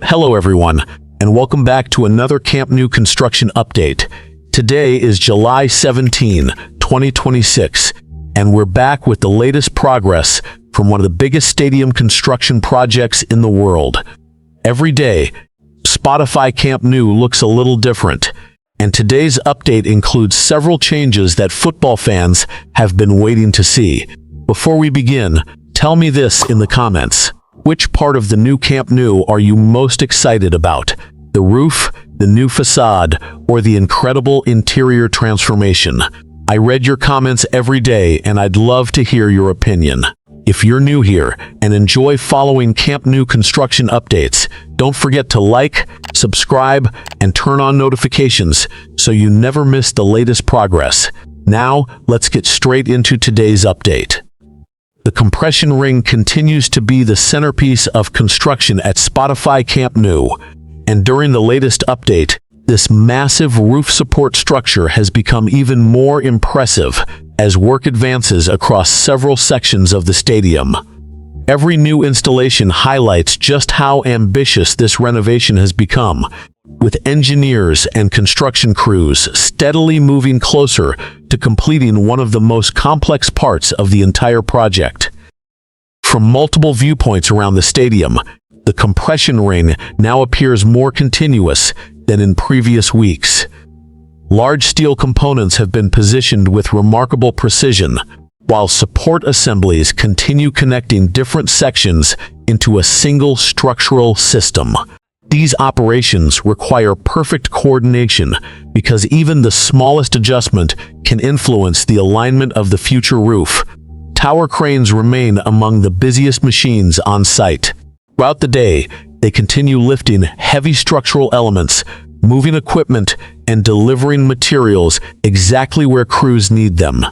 Hello everyone, and welcome back to another Camp Nou construction update. Today is July 17, 2026, and we're back with the latest progress from one of the biggest stadium construction projects in the world. Every day, Spotify Camp Nou looks a little different, and today's update includes several changes that football fans have been waiting to see. Before we begin, tell me this in the comments. Which part of the new Camp Nou are you most excited about? The roof, the new facade, or the incredible interior transformation? I read your comments every day and I'd love to hear your opinion. If you're new here and enjoy following Camp Nou construction updates, don't forget to like, subscribe, and turn on notifications so you never miss the latest progress. Now, let's get straight into today's update. The compression ring continues to be the centerpiece of construction at Spotify Camp Nou, and during the latest update, this massive roof support structure has become even more impressive as work advances across several sections of the stadium. Every new installation highlights just how ambitious this renovation has become, with engineers and construction crews steadily moving closer to completing one of the most complex parts of the entire project. From multiple viewpoints around the stadium, the compression ring now appears more continuous than in previous weeks. Large steel components have been positioned with remarkable precision, while support assemblies continue connecting different sections into a single structural system. These operations require perfect coordination because even the smallest adjustment can influence the alignment of the future roof. Tower cranes remain among the busiest machines on site. Throughout the day, they continue lifting heavy structural elements, moving equipment, and delivering materials exactly where crews need them.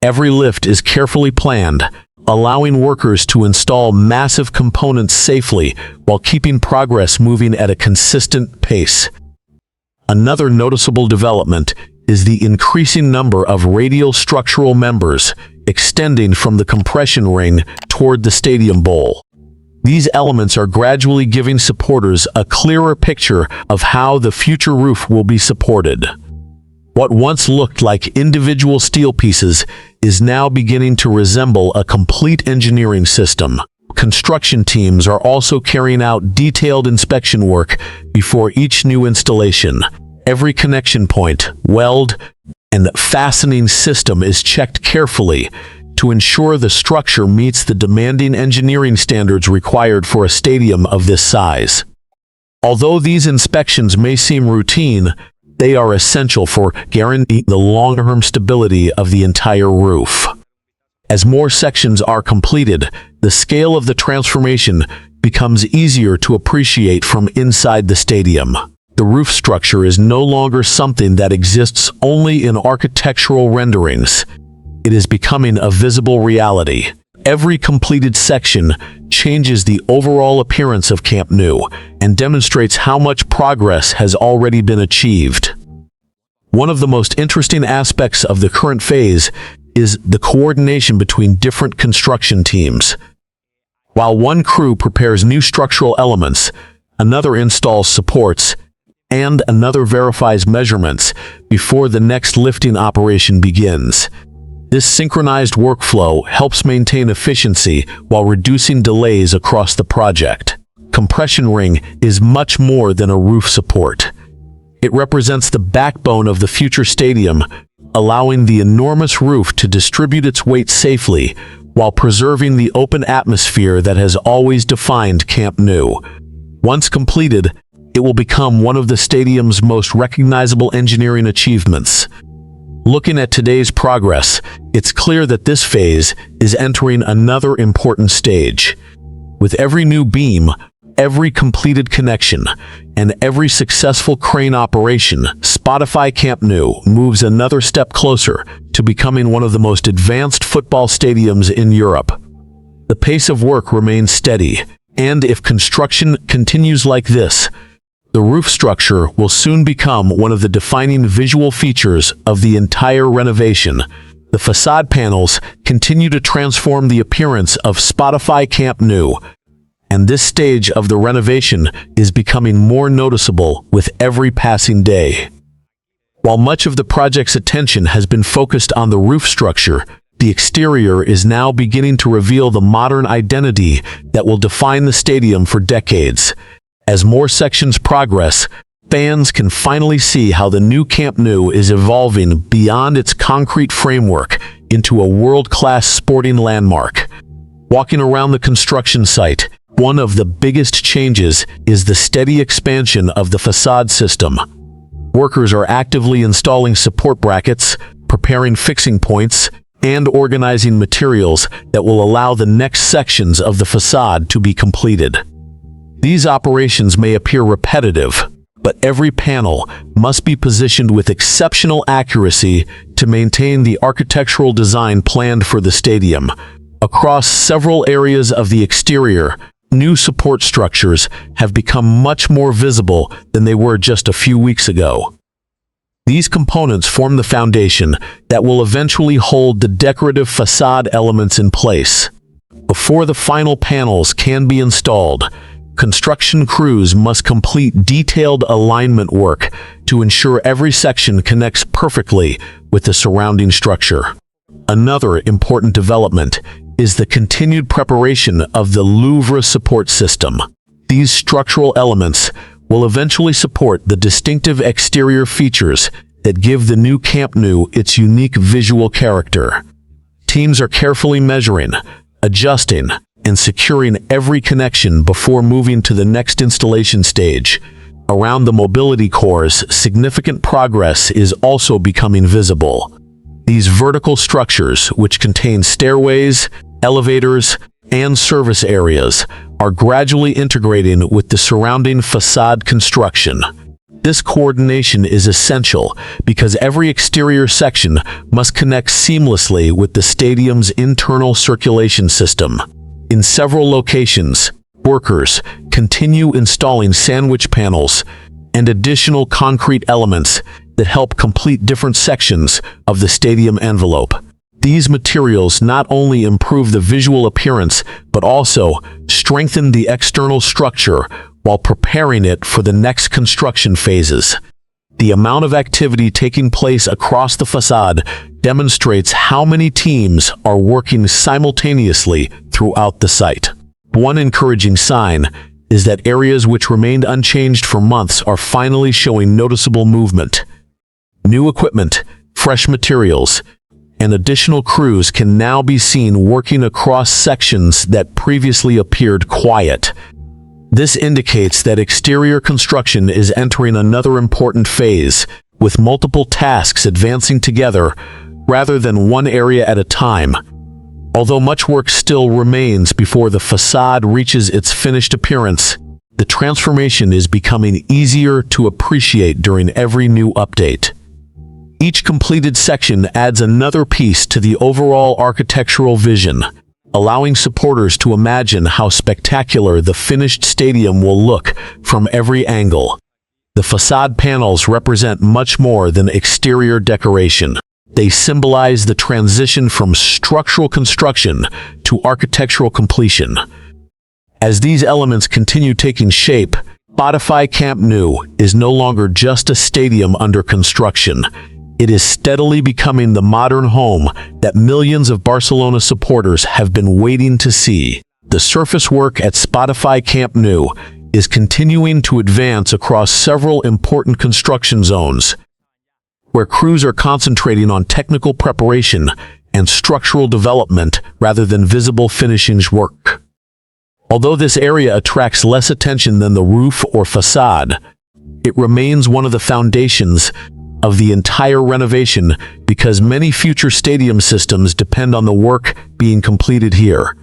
Every lift is carefully planned, allowing workers to install massive components safely while keeping progress moving at a consistent pace. Another noticeable development is the increasing number of radial structural members extending from the compression ring toward the stadium bowl. These elements are gradually giving supporters a clearer picture of how the future roof will be supported. What once looked like individual steel pieces is now beginning to resemble a complete engineering system. Construction teams are also carrying out detailed inspection work before each new installation. Every connection point, weld, and fastening system is checked carefully to ensure the structure meets the demanding engineering standards required for a stadium of this size. Although these inspections may seem routine, they are essential for guaranteeing the long-term stability of the entire roof. As more sections are completed, the scale of the transformation becomes easier to appreciate from inside the stadium. The roof structure is no longer something that exists only in architectural renderings. It is becoming a visible reality. Every completed section changes the overall appearance of Camp Nou and demonstrates how much progress has already been achieved. One of the most interesting aspects of the current phase is the coordination between different construction teams. While one crew prepares new structural elements, another installs supports, and another verifies measurements before the next lifting operation begins. This synchronized workflow helps maintain efficiency while reducing delays across the project. Compression ring is much more than a roof support. It represents the backbone of the future stadium, allowing the enormous roof to distribute its weight safely while preserving the open atmosphere that has always defined Camp Nou. Once completed, it will become one of the stadium's most recognizable engineering achievements. Looking at today's progress, it's clear that this phase is entering another important stage. With every new beam, every completed connection, and every successful crane operation, Spotify Camp Nou moves another step closer to becoming one of the most advanced football stadiums in Europe. The pace of work remains steady, and if construction continues like this, the roof structure will soon become one of the defining visual features of the entire renovation. The facade panels continue to transform the appearance of Spotify Camp Nou, and this stage of the renovation is becoming more noticeable with every passing day. While much of the project's attention has been focused on the roof structure, the exterior is now beginning to reveal the modern identity that will define the stadium for decades. As more sections progress, fans can finally see how the new Camp Nou is evolving beyond its concrete framework into a world-class sporting landmark. Walking around the construction site, one of the biggest changes is the steady expansion of the facade system. Workers are actively installing support brackets, preparing fixing points, and organizing materials that will allow the next sections of the facade to be completed. These operations may appear repetitive, but every panel must be positioned with exceptional accuracy to maintain the architectural design planned for the stadium. Across several areas of the exterior, new support structures have become much more visible than they were just a few weeks ago. These components form the foundation that will eventually hold the decorative facade elements in place. Before the final panels can be installed, construction crews must complete detailed alignment work to ensure every section connects perfectly with the surrounding structure. Another important development is the continued preparation of the Louvre support system. These structural elements will eventually support the distinctive exterior features that give the new Camp Nou its unique visual character. Teams are carefully measuring, adjusting, and securing every connection before moving to the next installation stage. Around the mobility cores, significant progress is also becoming visible. These vertical structures, which contain stairways, elevators, and service areas, are gradually integrating with the surrounding facade construction. This coordination is essential because every exterior section must connect seamlessly with the stadium's internal circulation system. In several locations, workers continue installing sandwich panels and additional concrete elements that help complete different sections of the stadium envelope. These materials not only improve the visual appearance, but also strengthen the external structure while preparing it for the next construction phases. The amount of activity taking place across the facade demonstrates how many teams are working simultaneously throughout the site. One encouraging sign is that areas which remained unchanged for months are finally showing noticeable movement. New equipment, fresh materials, and additional crews can now be seen working across sections that previously appeared quiet. This indicates that exterior construction is entering another important phase, with multiple tasks advancing together rather than one area at a time. Although much work still remains before the facade reaches its finished appearance, the transformation is becoming easier to appreciate during every new update. Each completed section adds another piece to the overall architectural vision, allowing supporters to imagine how spectacular the finished stadium will look from every angle. The facade panels represent much more than exterior decoration. They symbolize the transition from structural construction to architectural completion. As these elements continue taking shape, Spotify Camp Nou is no longer just a stadium under construction. It is steadily becoming the modern home that millions of Barcelona supporters have been waiting to see. The surface work at Spotify Camp Nou is continuing to advance across several important construction zones, where crews are concentrating on technical preparation and structural development rather than visible finishing work. Although this area attracts less attention than the roof or facade, it remains one of the foundations of the entire renovation because many future stadium systems depend on the work being completed here.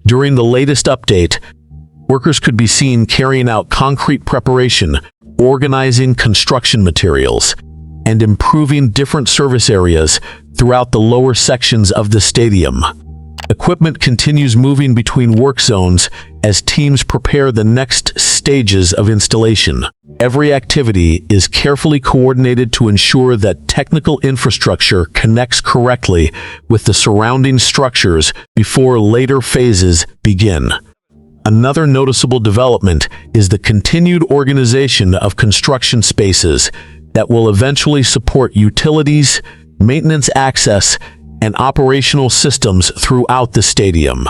During the latest update, workers could be seen carrying out concrete preparation, organizing construction materials, and improving different service areas throughout the lower sections of the stadium. Equipment continues moving between work zones as teams prepare the next stages of installation. Every activity is carefully coordinated to ensure that technical infrastructure connects correctly with the surrounding structures before later phases begin. Another noticeable development is the continued organization of construction spaces that will eventually support utilities, maintenance access, and operational systems throughout the stadium.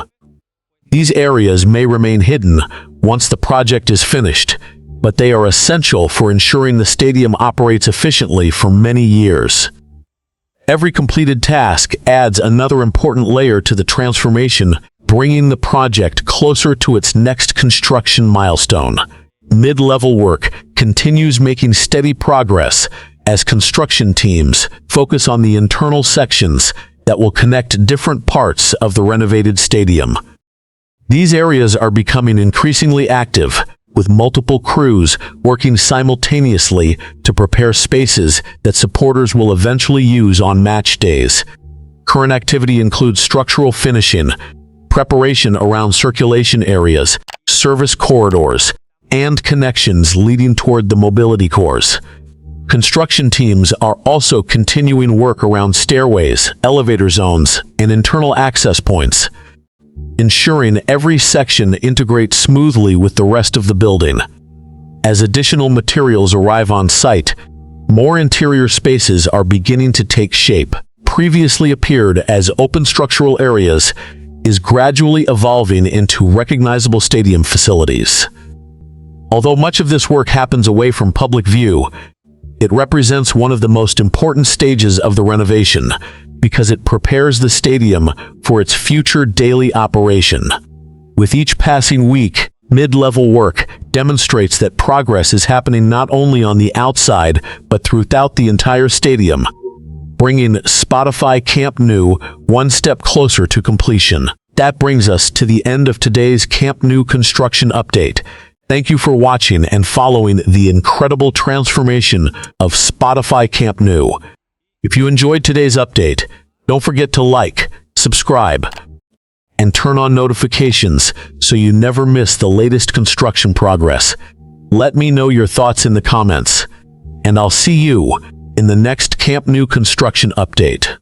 These areas may remain hidden once the project is finished, but they are essential for ensuring the stadium operates efficiently for many years. Every completed task adds another important layer to the transformation, bringing the project closer to its next construction milestone. Mid-level work continues making steady progress as construction teams focus on the internal sections that will connect different parts of the renovated stadium. These areas are becoming increasingly active, with multiple crews working simultaneously to prepare spaces that supporters will eventually use on match days. Current activity includes structural finishing, preparation around circulation areas, service corridors, and connections leading toward the mobility cores. Construction teams are also continuing work around stairways, elevator zones, and internal access points, ensuring every section integrates smoothly with the rest of the building. As additional materials arrive on site, more interior spaces are beginning to take shape. Previously appeared as open structural areas is gradually evolving into recognizable stadium facilities. Although much of this work happens away from public view, it represents one of the most important stages of the renovation because it prepares the stadium for its future daily operation. With each passing week, mid-level work demonstrates that progress is happening not only on the outside but throughout the entire stadium, bringing Spotify Camp Nou one step closer to completion. That brings us to the end of today's Camp Nou construction update. Thank you for watching and following the incredible transformation of Spotify Camp Nou. If you enjoyed today's update, don't forget to like, subscribe, and turn on notifications so you never miss the latest construction progress. Let me know your thoughts in the comments, and I'll see you in the next Camp Nou construction update.